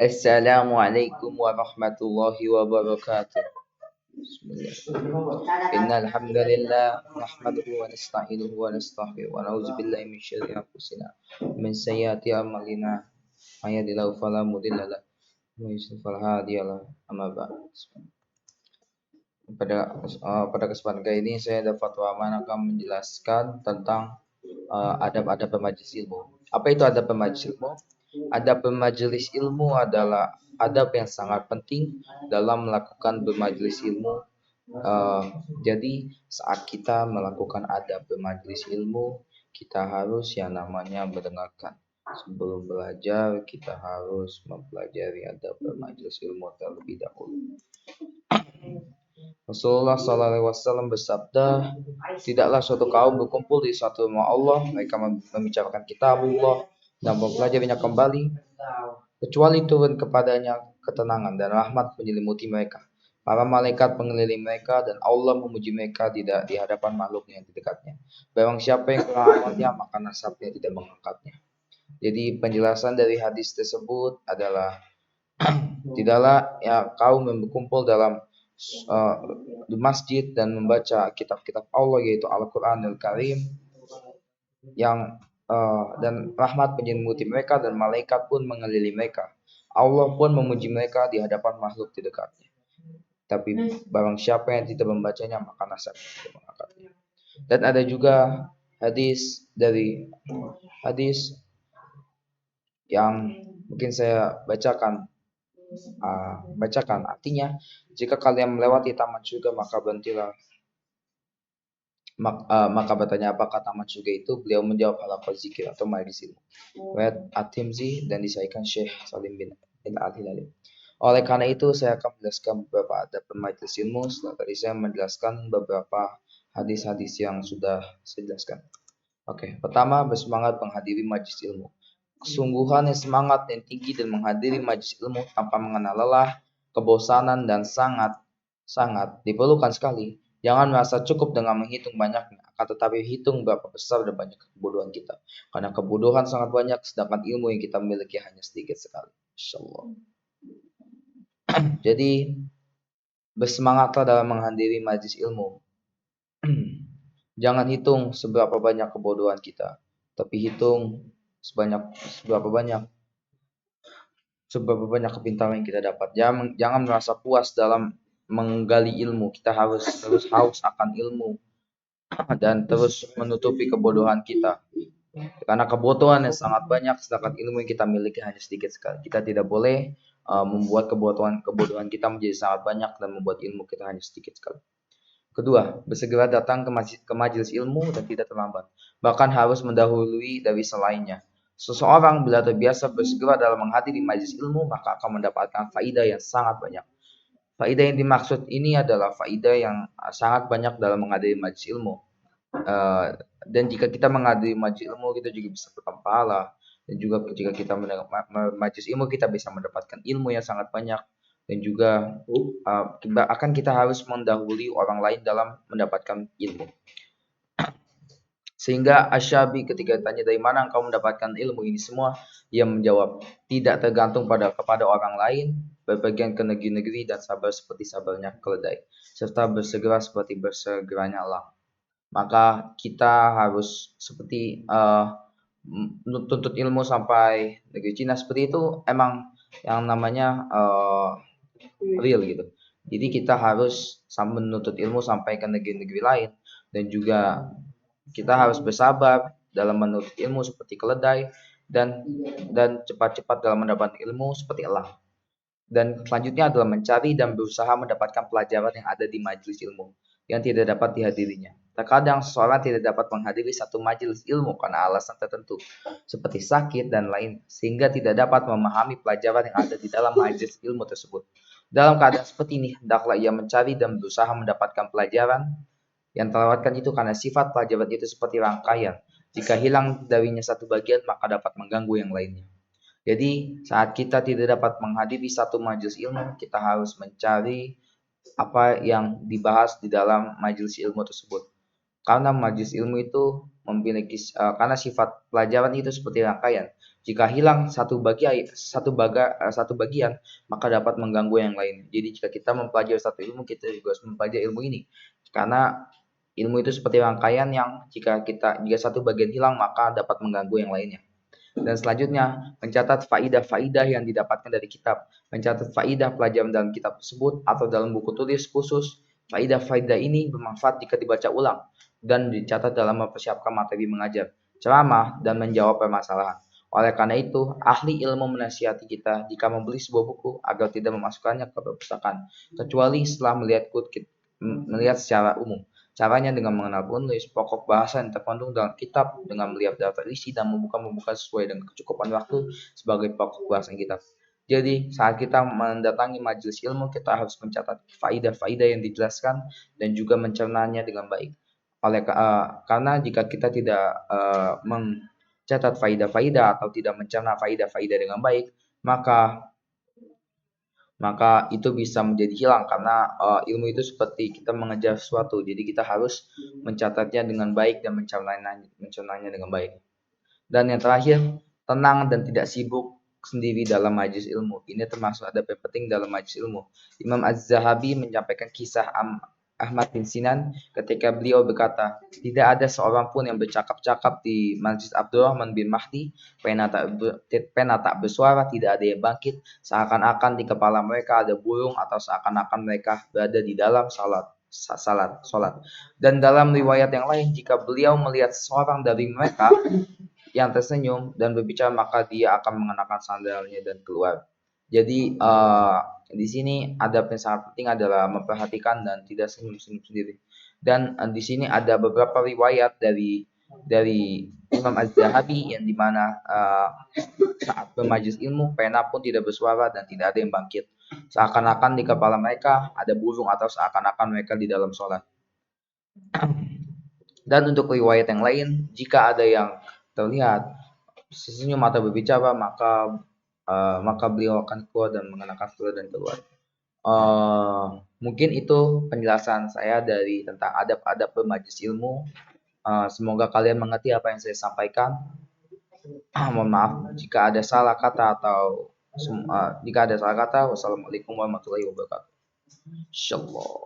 Assalamualaikum warahmatullahi wabarakatuh. Bismillah. Innal hamdalillah nahmaduhu wa nasta'inuhu wa nastaghfiruh wa na'udzu billahi min syururi anfusina min sayyiati a'malina. May yahdihillahu fala mudilla lahu wa may yudlil fala hadiya lahu. Amma ba'd. Pada kesempatan kali ini saya dapat Rahman akan menjelaskan tentang adab-adab bermajelis ilmu. Apa itu adab bermajelis ilmu? Adab bermajelis ilmu adalah adab yang sangat penting dalam melakukan bermajelis ilmu. Jadi saat kita melakukan adab bermajelis ilmu, kita harus yang namanya mendengarkan. Sebelum belajar, kita harus mempelajari adab bermajelis ilmu terlebih dahulu. Rasulullah SAW bersabda, tidaklah suatu kaum berkumpul di suatu rumah Allah, mereka membicarakan kitabullah dan mempelajarinya kembali, kecuali turun kepadanya ketenangan dan rahmat menyelimuti mereka. Para malaikat mengelilingi mereka dan Allah memuji mereka tidak di hadapan makhluknya yang di dekatnya. Barang siapa yang kurang amalnya, maka nasabnya tidak mengangkatnya. Jadi penjelasan dari hadis tersebut adalah tidaklah ya kaum yang berkumpul dalam di masjid dan membaca kitab-kitab Allah yaitu Al-Quran Al-Karim yang dan rahmat menyelimuti mereka dan malaikat pun mengelilingi mereka. Allah pun memuji mereka di hadapan makhluk di dekatnya. Tapi barang siapa yang tidak membacanya maka nasabnya tidak mengangkatnya. Dan ada juga hadis yang mungkin saya bacakan artinya, jika kalian melewati taman surga maka berhentilah. Maka bertanya apakah taman surga itu? Beliau menjawab halaqah zikir atau majelis ilmu. Riwayat At-Tirmidzi dan disahihkan Syekh Salim bin Al-Hilali. Oleh karena itu saya akan menjelaskan beberapa adab majelis ilmu. Setelah tadi saya menjelaskan beberapa hadis-hadis yang sudah saya jelaskan. Oke, pertama bersemangat menghadiri majelis ilmu. Kesungguhan yang semangat yang tinggi dan menghadiri majelis ilmu tanpa mengenal lelah, kebosanan dan sangat diperlukan sekali. Jangan merasa cukup dengan menghitung banyaknya, akan tetapi hitung berapa besar dan banyak kebodohan kita. Karena kebodohan sangat banyak, sedangkan ilmu yang kita miliki hanya sedikit sekali. Insyaallah. Jadi bersemangatlah dalam menghadiri majelis ilmu. Jangan hitung seberapa banyak kebodohan kita, tapi hitung seberapa banyak kepintaran yang kita dapat. Jangan merasa puas dalam menggali ilmu. Kita harus terus haus akan ilmu dan terus menutupi kebodohan kita. Karena kebodohan yang sangat banyak, sedangkan ilmu yang kita miliki hanya sedikit sekali. Kita tidak boleh membuat kebodohan kita menjadi sangat banyak dan membuat ilmu kita hanya sedikit sekali. Kedua, bersegera datang ke majelis ilmu dan tidak terlambat. Bahkan harus mendahului dari selainnya. Seseorang bila terbiasa bersegera dalam menghadiri majelis ilmu, maka akan mendapatkan faidah yang sangat banyak. Faidah yang dimaksud ini adalah faidah yang sangat banyak dalam menghadiri majelis ilmu. Dan jika kita menghadiri majelis ilmu, kita juga bisa bertambah pahala. Dan juga jika kita majelis ilmu, kita bisa mendapatkan ilmu yang sangat banyak. Dan juga akan kita harus mendahului orang lain dalam mendapatkan ilmu. Sehingga Asy-Syabi ketika ditanya dari mana engkau mendapatkan ilmu ini semua, ia menjawab, tidak tergantung kepada orang lain, berpergian ke negeri-negeri dan sabar seperti sabarnya keledai, serta bersegera seperti bersegeranya elang. Maka kita harus seperti tuntut ilmu sampai negeri Cina seperti itu, emang yang namanya real gitu. Jadi kita harus menuntut ilmu sampai ke negeri-negeri lain, dan juga kita harus bersabar dalam menuntut ilmu seperti keledai dan cepat-cepat dalam mendapatkan ilmu seperti elang. Dan selanjutnya adalah mencari dan berusaha mendapatkan pelajaran yang ada di majelis ilmu yang tidak dapat dihadirinya. Terkadang seseorang tidak dapat menghadiri satu majelis ilmu karena alasan tertentu seperti sakit dan lain, sehingga tidak dapat memahami pelajaran yang ada di dalam majelis ilmu tersebut. Dalam keadaan seperti ini, hendaklah ia mencari dan berusaha mendapatkan pelajaran yang terlewatkan itu karena sifat pelajaran itu seperti rangkaian. Jika hilang darinya satu bagian, maka dapat mengganggu yang lainnya. Jadi saat kita tidak dapat menghadiri satu majelis ilmu, kita harus mencari apa yang dibahas di dalam majelis ilmu tersebut. Karena majelis ilmu itu memiliki karena sifat pelajaran itu seperti rangkaian. Jika hilang satu bagian, maka dapat mengganggu yang lain. Jadi jika kita mempelajari satu ilmu, kita juga harus mempelajari ilmu ini. Karena ilmu itu seperti rangkaian yang jika satu bagian hilang, maka dapat mengganggu yang lainnya. Dan selanjutnya, mencatat faidah-faidah yang didapatkan dari kitab. Mencatat faidah pelajaran dalam kitab tersebut atau dalam buku tulis khusus. Faidah-faidah ini bermanfaat jika dibaca ulang dan dicatat dalam mempersiapkan materi mengajar, ceramah, dan menjawab permasalahan. Oleh karena itu, ahli ilmu menasihati kita jika membeli sebuah buku agar tidak memasukkannya ke perpustakaan, kecuali setelah melihat secara umum. Caranya dengan mengenal penulis, pokok bahasa yang terkandung dalam kitab, dengan melihat daftar isi dan membuka sesuai dengan kecukupan waktu sebagai pokok bahasan kitab. Jadi, saat kita mendatangi majelis ilmu, kita harus mencatat faidah-faidah yang dijelaskan dan juga mencernanya dengan baik. Karena jika kita tidak mencatat faidah-faidah atau tidak mencerna faidah-faidah dengan baik, maka itu bisa menjadi hilang karena ilmu itu seperti kita mengejar sesuatu. Jadi kita harus mencatatnya dengan baik dan mencernanya dengan baik. Dan yang terakhir, tenang dan tidak sibuk sendiri dalam majelis ilmu. Ini termasuk adab yang penting dalam majelis ilmu. Imam Az-Zahabi menyampaikan kisah Ahmad bin Sinan ketika beliau berkata, tidak ada seorang pun yang bercakap-cakap di Masjid Abdurrahman bin Mahdi, pena tak bersuara, tidak ada yang bangkit, seakan-akan di kepala mereka ada burung atau seakan-akan mereka berada di dalam salat. Dan dalam riwayat yang lain, jika beliau melihat seorang dari mereka yang tersenyum dan berbicara, maka dia akan mengenakan sandalnya dan keluar. Jadi di sini adab yang sangat penting adalah memperhatikan dan tidak senyum-senyum sendiri. Dan di sini ada beberapa riwayat dari Imam Az-Zahabi yang dimana saat bermajelis ilmu pena pun tidak bersuara dan tidak ada yang bangkit. Seakan-akan di kepala mereka ada burung atau seakan-akan mereka di dalam sholat. Dan untuk riwayat yang lain, jika ada yang terlihat senyum atau berbicara, maka beliau akan keluar dan mengenakan sandal dan keluar. Mungkin itu penjelasan saya dari tentang adab-adab bermajelis ilmu. Semoga kalian mengerti apa yang saya sampaikan. Mohon maaf jika ada salah kata wassalamualaikum warahmatullahi wabarakatuh. Insyaallah.